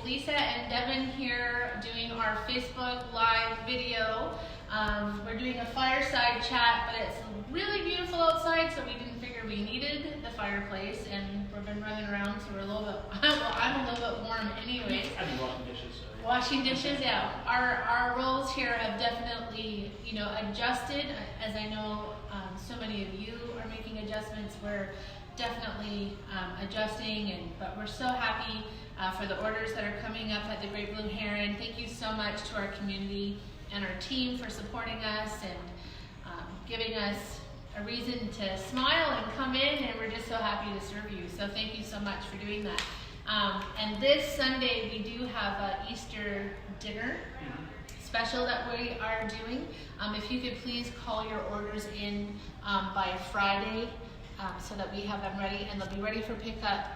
Lisa and Devin here doing our Facebook Live video. We're doing a fireside chat, but it's really beautiful outside, so we didn't figure we needed the fireplace, and we've been running around, so we're a little bit, well, I'm a little bit warm anyway. I've been washing dishes. So yeah. Washing dishes, yeah. Our roles here have definitely, adjusted. As I know, so many of you are making adjustments. We're definitely adjusting, but we're so happy for the orders that are coming up at the Great Blue Heron. Thank you so much to our community and our team for supporting us and giving us a reason to smile and come in, and we're just so happy to serve you. So thank you so much for doing that. And this Sunday we do have an Easter dinner special that we are doing. If you could please call your orders in by Friday so that we have them ready, and they'll be ready for pickup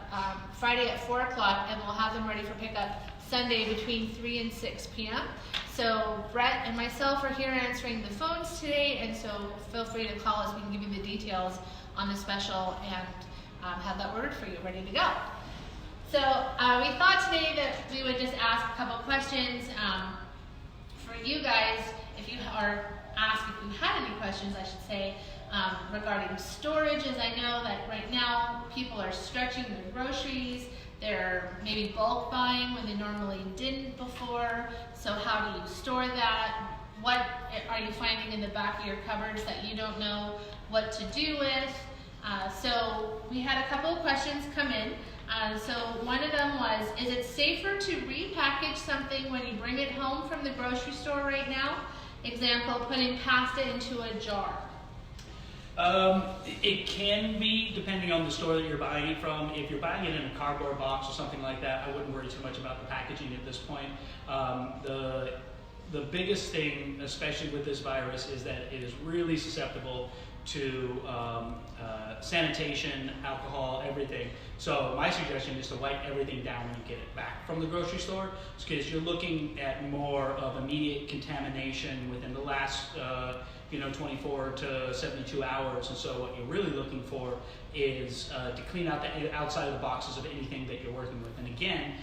Friday at 4 o'clock, and we'll have them ready for pickup Sunday between 3 and 6 p.m. So Brett and myself are here answering the phones today, and so feel free to call us. We can give you the details on the special and have that ordered for you, ready to go. So we thought today that we would just ask a couple questions for you guys, if you had any questions, I should say, regarding storage. As I know that right now people are stretching their groceries, they're maybe bulk buying when they normally didn't before. So how do you store that? What are you finding in the back of your cupboards that you don't know what to do with? So we had a couple of questions come in. So one of them was, is it safer to repackage something when you bring it home from the grocery store right now? Example, putting pasta into a jar. It can be, depending on the store that you're buying it from. If you're buying it in a cardboard box or something like that, I wouldn't worry too much about the packaging at this point. The biggest thing, especially with this virus, is that it is really susceptible to sanitation, alcohol, everything. So my suggestion is to wipe everything down when you get it back from the grocery store, because you're looking at more of immediate contamination within the last 24 to 72 hours. And so what you're really looking for is to clean out the outside of the boxes of anything that you're working with. And again,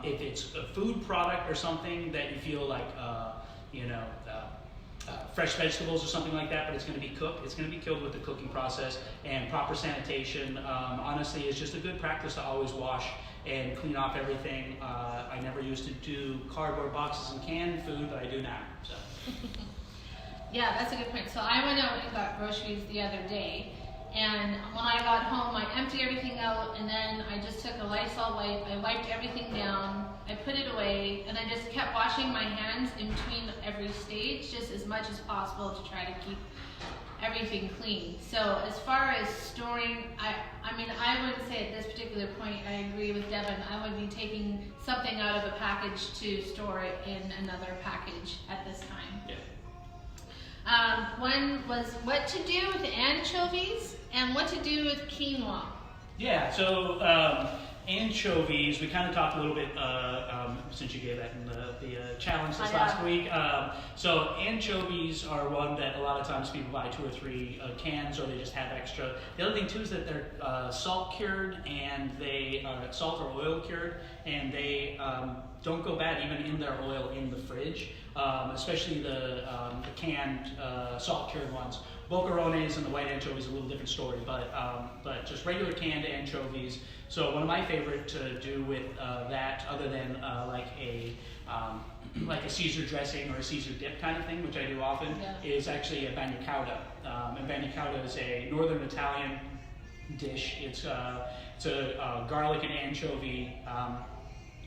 if it's a food product or something that you feel like fresh vegetables or something like that, but it's going to be cooked, it's going to be killed with the cooking process, and proper sanitation honestly is just a good practice to always wash and clean off everything. I never used to do cardboard boxes and canned food, but I do now. So. Yeah, that's a good point. So I went out and got groceries the other day, and when I got home I emptied everything out, and then I just took a Lysol wipe, I wiped everything down, I put it away, and I just kept washing my hands in between every stage just as much as possible to try to keep everything clean. So as far as storing, I wouldn't say at this particular point, I agree with Devin, I would be taking something out of a package to store it in another package at this time. Yeah. One was what to do with anchovies and what to do with quinoa. Yeah, so anchovies, we kind of talked a little bit since you gave that in the challenge this last week. So anchovies are one that a lot of times people buy 2 or 3 cans, or they just have extra. The other thing too is that they're salt cured, and they are salt or oil cured, and they don't go bad even in their oil in the fridge. Especially the canned salt cured ones. Boquerones and the white anchovies are a little different story, but just regular canned anchovies. So one of my favorite to do with that, other than like a Caesar dressing or a Caesar dip kind of thing, which I do often, is actually a bagna cauda. And bagna cauda is a northern Italian dish. It's a garlic and anchovy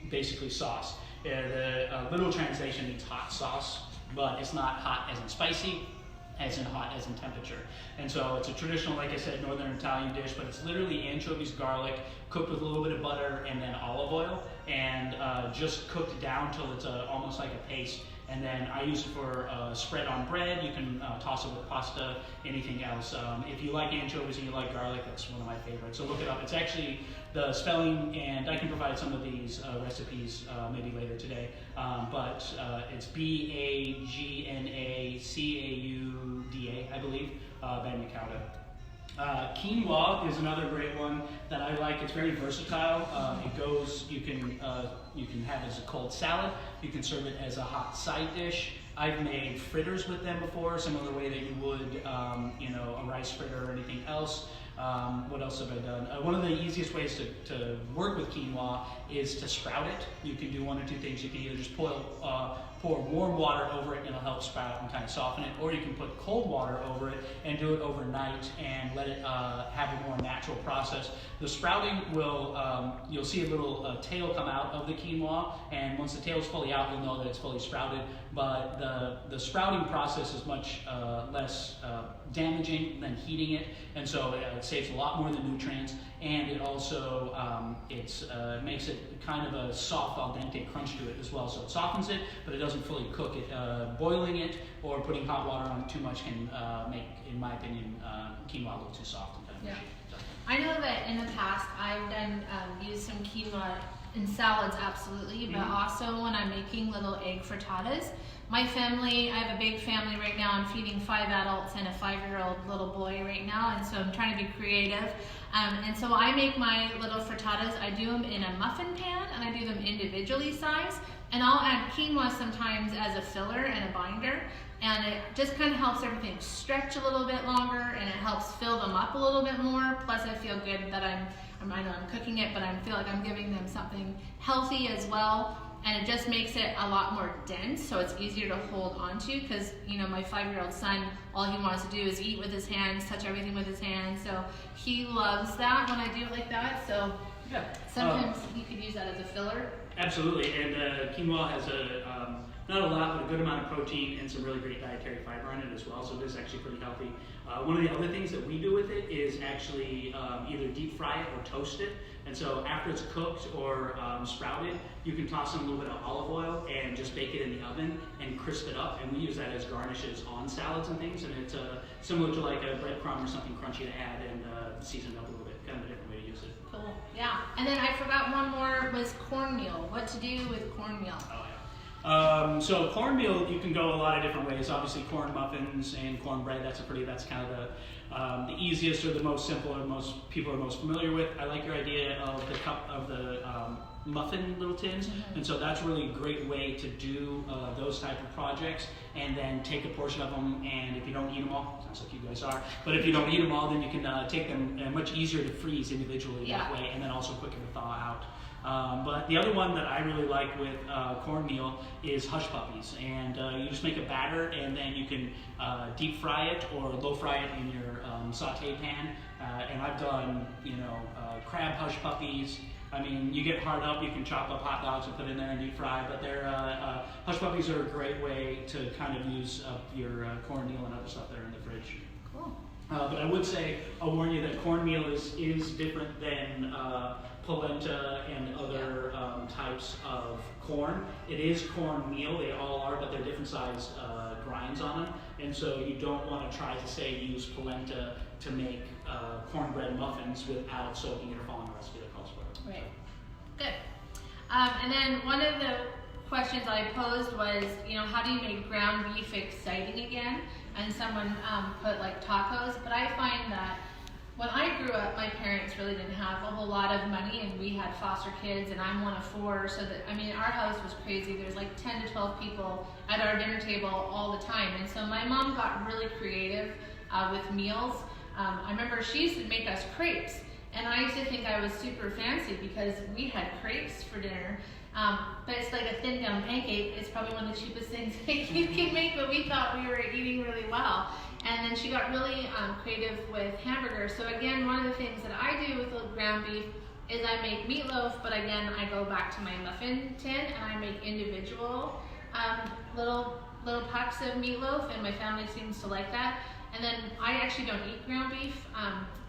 basically sauce. The literal translation means hot sauce, but it's not hot as in spicy, as in hot as in temperature. And so it's a traditional, like I said, northern Italian dish, but it's literally anchovies, garlic, cooked with a little bit of butter and then olive oil, and just cooked down till it's almost like a paste. And then I use it for spread on bread. You can toss it with pasta, anything else. If you like anchovies and you like garlic, that's one of my favorites. So look it up. It's actually the spelling, and I can provide some of these recipes maybe later today. But it's Bagnacauda, I believe, bagna cauda. Quinoa is another great one that I like. It's very versatile. You can have it as a cold salad. You can serve it as a hot side dish. I've made fritters with them before, similar way that you would, a rice fritter or anything else. What else have I done? One of the easiest ways to work with quinoa is to sprout it. You can do one or two things. You can either just pour warm water over it and it'll help sprout and kind of soften it, or you can put cold water over it and do it overnight and let it have a more natural process. The sprouting will, you'll see a little tail come out of the quinoa, and once the tail is fully out, you'll know that it's fully sprouted. But the sprouting process is much less damaging than heating it, and so it saves a lot more of the nutrients, and it also makes it kind of a soft al dente crunch to it as well. So it softens it, but it doesn't fully cook it. Boiling it or putting hot water on it too much can make, in my opinion, quinoa look too soft and kind of mushy. So. I know that in the past I've done used some quinoa in salads, absolutely, but also when I'm making little egg frittatas. My family, I have a big family right now. I'm feeding 5 adults and a 5-year-old little boy right now, and so I'm trying to be creative. And so I make my little frittatas. I do them in a muffin pan, and I do them individually sized. And I'll add quinoa sometimes as a filler and a binder, and it just kind of helps everything stretch a little bit longer, and it helps fill them up a little bit more. Plus, I feel good that I know I'm cooking it, but I feel like I'm giving them something healthy as well. And it just makes it a lot more dense, so it's easier to hold onto, because my 5-year-old son, all he wants to do is eat with his hands, touch everything with his hands, so he loves that when I do it like that. So yeah, sometimes you could use that as a filler. Absolutely, and quinoa has not a lot, but a good amount of protein and some really great dietary fiber in it as well, so it is actually pretty healthy. One of the other things that we do with it is actually either deep fry it or toast it. And so after it's cooked or sprouted, you can toss in a little bit of olive oil and just bake it in the oven and crisp it up. And we use that as garnishes on salads and things. And it's similar to like a breadcrumb or something crunchy to add and season it up a little bit. Kind of a different way to use it. Cool. Yeah. And then I forgot one more was cornmeal. What to do with cornmeal? Oh, yeah. So cornmeal, you can go a lot of different ways. Obviously, corn muffins and cornbread. That's kind of the easiest or the most simple or most people are most familiar with. I like your idea of the cup of the muffin little tins, and so that's really a great way to do those type of projects. And then take a portion of them, and if you don't eat them all, sounds like you guys are, but if you don't eat them all, then you can take them. Much easier to freeze individually that way, and then also quicker to thaw out. But the other one that I really like with cornmeal is hush puppies, and you just make a batter, and then you can deep fry it or low fry it in your saute pan. And I've done crab hush puppies. I mean, you get hard up, you can chop up hot dogs and put in there and deep fry, but hush puppies are a great way to kind of use up your cornmeal and other stuff that are in the fridge. Cool. But I would say, I'll warn you that cornmeal is different than polenta and other types of corn. It is cornmeal, they all are, but they're different sized grinds on them. And so you don't want to try to say use polenta to make cornbread muffins without soaking it or following the recipe that calls for it. Right. Good. And then one of the questions I posed was, how do you make ground beef exciting again? And someone put like tacos, but I find that when I grew up, my parents really didn't have a whole lot of money, and we had foster kids, and I'm one of 4, so that, our house was crazy. There's like 10 to 12 people at our dinner table all the time, and so my mom got really creative with meals. I remember she used to make us crepes, and I used to think I was super fancy because we had crepes for dinner. But it's like a thin down pancake. It's probably one of the cheapest things you can make, but we thought we were eating really well. And then she got really creative with hamburgers. So again, one of the things that I do with ground beef is I make meatloaf, but again, I go back to my muffin tin and I make individual little packs of meatloaf, and my family seems to like that. And then I actually don't eat ground beef,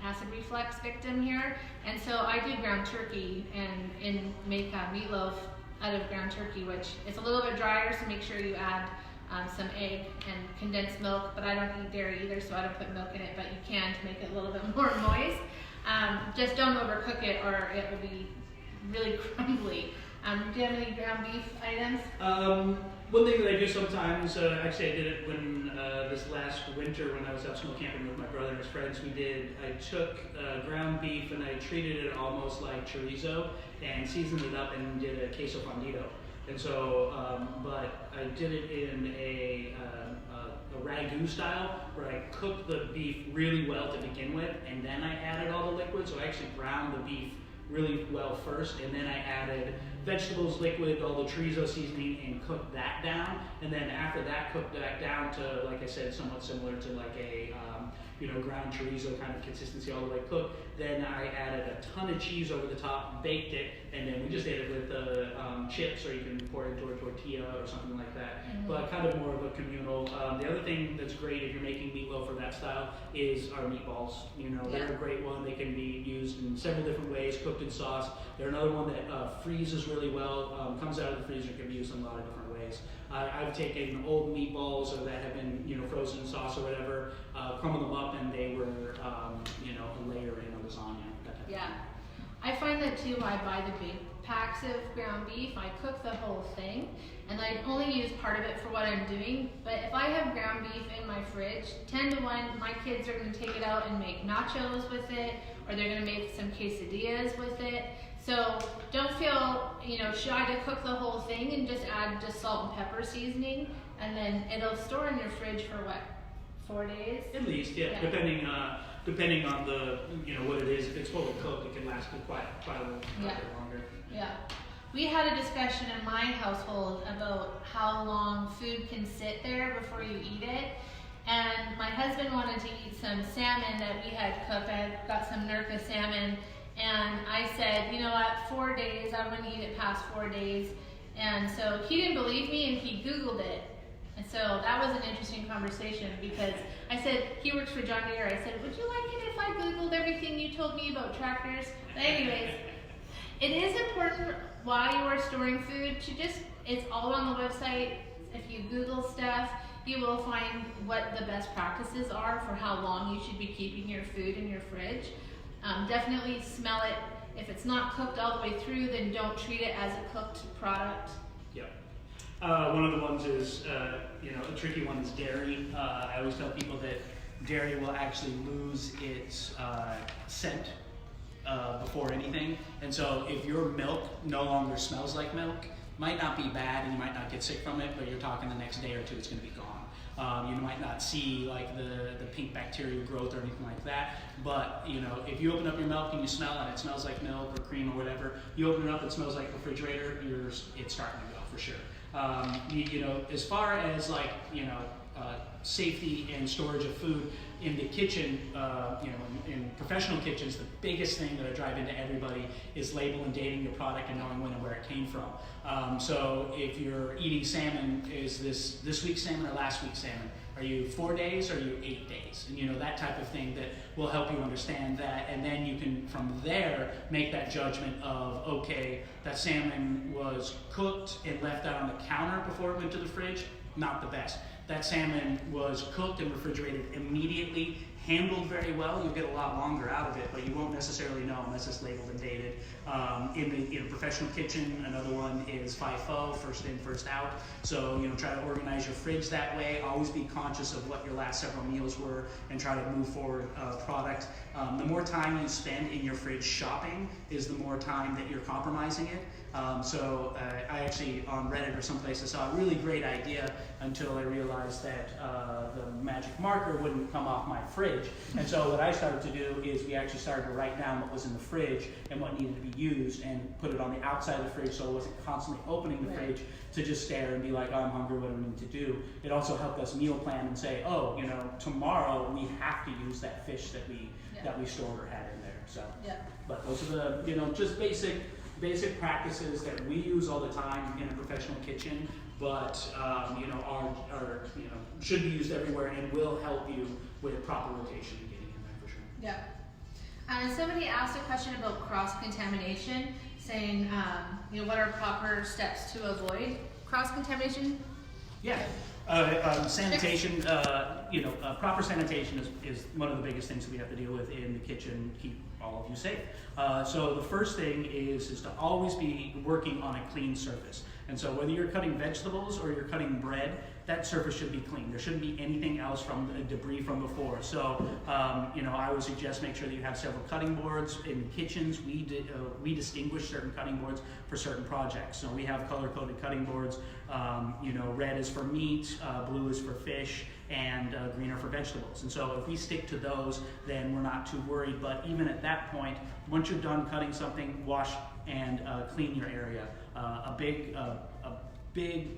acid reflux victim here, and so I do ground turkey and make meatloaf out of ground turkey, which is a little bit drier, so make sure you add some egg and condensed milk, but I don't eat dairy either, so I don't put milk in it, but you can to make it a little bit more moist. Just don't overcook it or it will be really crumbly. Do you have any ground beef items? One thing that I do sometimes, actually I did it when this last winter when I was out snow camping with my brother and his friends. I took ground beef and I treated it almost like chorizo and seasoned it up and did a queso fundido. And so, but I did it in a ragu style where I cooked the beef really well to begin with, and then I added all the liquid. So I actually browned the beef really well first, and then I added vegetables, liquid, all the chorizo seasoning, and cooked that down. And then after that, cooked that down to, like I said, somewhat similar to like a ground chorizo kind of consistency all the way cooked. Then I added a ton of cheese over the top, baked it, and then we just ate it with chips, or you can pour it into a tortilla or something like that. Mm-hmm. But kind of more of a communal. The other thing that's great if you're making meatloaf for that style is our meatballs. They're a great one. They can be used in several different ways, cooked in sauce. They're another one that freezes really well, comes out of the freezer, can be used in a lot of different ways. I've taken old meatballs or that have been frozen in sauce or whatever, crumbled them up, and they were a layer in a lasagna. Yeah, I find that too. I buy the big packs of ground beef. I cook the whole thing, and I only use part of it for what I'm doing. But if I have ground beef in my fridge, 10 to 1, my kids are going to take it out and make nachos with it, or they're going to make some quesadillas with it. So don't feel, shy to cook the whole thing and just add just salt and pepper seasoning, and then it'll store in your fridge for what, 4 days? At least, yeah. Depending on the, what it is. If it's fully cooked, it can last quite a little bit longer. Yeah. We had a discussion in my household about how long food can sit there before you eat it. And my husband wanted to eat some salmon that we had cooked. I had got some Nurka salmon. And I said, 4 days, I wouldn't eat it past 4 days. And so he didn't believe me, and he Googled it. And so that was an interesting conversation, because I said, he works for John Deere. I said, would you like it if I Googled everything you told me about tractors? But anyways, it is important while you are storing food to it's all on the website. If you Google stuff, you will find what the best practices are for how long you should be keeping your food in your fridge. Definitely smell it. If it's not cooked all the way through, then don't treat it as a cooked product. Yep. One of the ones is, a tricky one is dairy. I always tell people that dairy will actually lose its scent before anything. And so if your milk no longer smells like milk, might not be bad and you might not get sick from it, but you're talking the next day or two, it's going to be gone. You might not see like the pink bacterial growth or anything like that, but if you open up your milk and you smell it, it smells like milk or cream or whatever, you open it up, it smells like refrigerator, it's starting to go for sure. As far as safety and storage of food in the kitchen, in professional kitchens, the biggest thing that I drive into everybody is label and dating your product and knowing when and where it came from. So if you're eating salmon, is this week's salmon or last week's salmon? Are you 4 days or are you 8 days? And that type of thing that will help you understand that, and then you can from there make that judgment of, okay, that salmon was cooked and left out on the counter before it went to the fridge, not the best. That salmon was cooked and refrigerated immediately, handled very well. You'll get a lot longer out of it, but you won't necessarily know unless it's labeled and dated. In a professional kitchen, another one is FIFO, first in, first out. So try to organize your fridge that way. Always be conscious of what your last several meals were and try to move forward product. The more time you spend in your fridge shopping is the more time that you're compromising it. So I actually, on Reddit or someplace, I saw a really great idea until I realized that the magic marker wouldn't come off my fridge. And so what I started to do is we actually started to write down what was in the fridge and what needed to be used and put it on the outside of the fridge so I wasn't constantly opening the fridge to just stare and be like, oh, I'm hungry, what do we need to do? It also helped us meal plan and say, oh, tomorrow we have to use that fish that we stored or had in there. So, but those are the, just basic practices that we use all the time in a professional kitchen, but are should be used everywhere and will help you with proper rotation and getting in there for sure. Yeah. Somebody asked a question about cross-contamination, saying, what are proper steps to avoid cross-contamination? Yeah. Sanitation, proper sanitation is one of the biggest things that we have to deal with in the kitchen, keep all of you safe. So the first thing is to always be working on a clean surface. And so whether you're cutting vegetables or you're cutting bread, that surface should be clean. There shouldn't be anything else from the debris from before. So, I would suggest make sure that you have several cutting boards. In kitchens, we distinguish certain cutting boards for certain projects. So we have color-coded cutting boards. Red is for meat, blue is for fish, and green are for vegetables. And so if we stick to those, then we're not too worried. But even at that point, once you're done cutting something, wash and clean your area. A big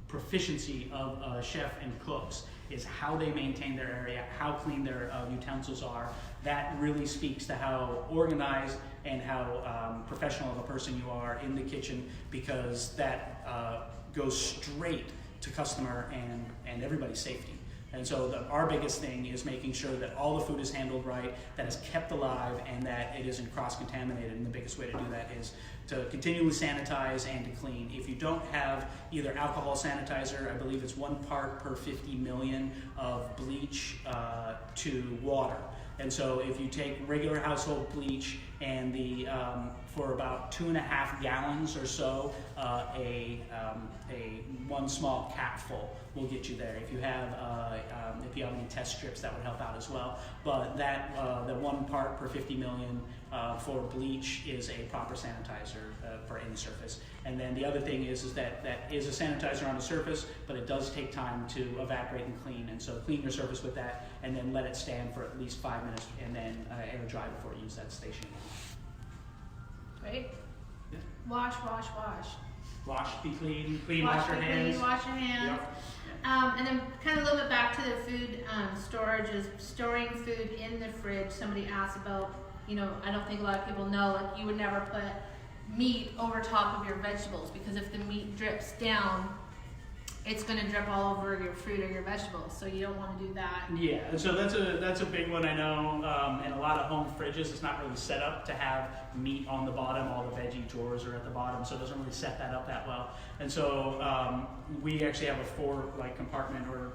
proficiency of chef and cooks is how they maintain their area, how clean their utensils are. That really speaks to how organized and how professional of a person you are in the kitchen, because that goes straight to customer and everybody's safety. And so our biggest thing is making sure that all the food is handled right, that it's kept alive, and that it isn't cross-contaminated. And the biggest way to do that is to continually sanitize and to clean. If you don't have either alcohol sanitizer, I believe it's 1 part per 50 million of bleach to water. And so if you take regular household bleach and for about 2.5 gallons or so, a one small capful will get you there. If you have any test strips, that would help out as well. But that the 1 part per 50 million for bleach is a proper sanitizer for any surface. And then the other thing is that is a sanitizer on the surface, but it does take time to evaporate and clean. And so clean your surface with that, and then let it stand for at least 5 minutes, and then air dry before you use that station. Great. Yeah. Wash. Wash, be clean, wash your hands. Wash your hands. Yep. And then kind of a little bit back to the food storage is storing food in the fridge. Somebody asked about, I don't think a lot of people know, like you would never put meat over top of your vegetables, because if the meat drips down, it's going to drip all over your fruit or your vegetables, so you don't want to do that. Yeah, and so that's a big one. I know in a lot of home fridges, it's not really set up to have meat on the bottom. All the veggie drawers are at the bottom, so it doesn't really set that up that well. And so we actually have a 4-compartment or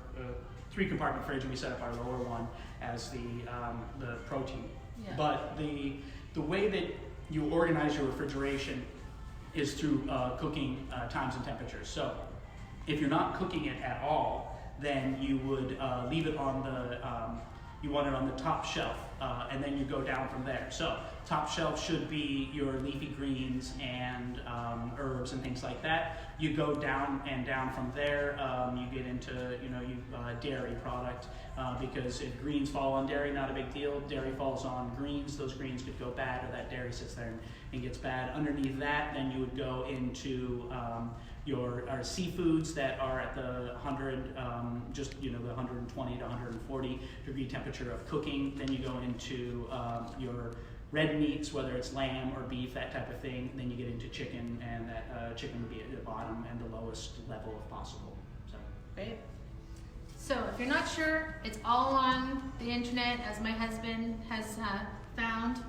3-compartment fridge, and we set up our lower one as the protein. Yeah. But the way that you organize your refrigeration is through cooking times and temperatures. So if you're not cooking it at all, then you would leave it on you want it on the top shelf, and then you go down from there. So top shelf should be your leafy greens and herbs and things like that. You go down from there. You get into dairy product, because if greens fall on dairy, not a big deal. Dairy falls on greens, those greens could go bad, or that dairy sits there and gets bad. Underneath that, then you would go into our seafoods that are at the 100, the 120 to 140 degree temperature of cooking. Then you go into your red meats, whether it's lamb or beef, that type of thing. Then you get into chicken, and that chicken would be at the bottom and the lowest level if possible. So. Great. So if you're not sure, it's all on the internet, as my husband has found.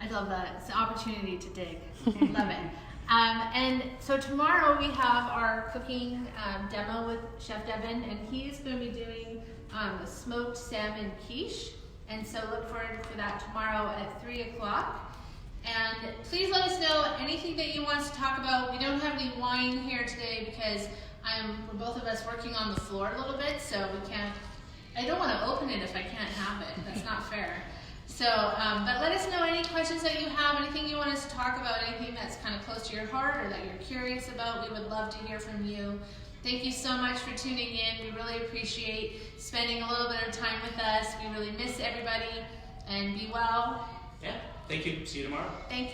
I love that. It's an opportunity to dig. Love it. And so tomorrow we have our cooking demo with Chef Devin, and he's going to be doing a smoked salmon quiche. And so look forward to that tomorrow at 3 o'clock. And please let us know anything that you want us to talk about. We don't have any wine here today because we're both of us working on the floor a little bit, so we can't. I don't want to open it if I can't have it. That's not fair. So, but let us know any questions that you have, anything you want us to talk about, anything that's kind of close to your heart or that you're curious about. We would love to hear from you. Thank you so much for tuning in. We really appreciate spending a little bit of time with us. We really miss everybody, and be well. Yeah, thank you. See you tomorrow. Thank you.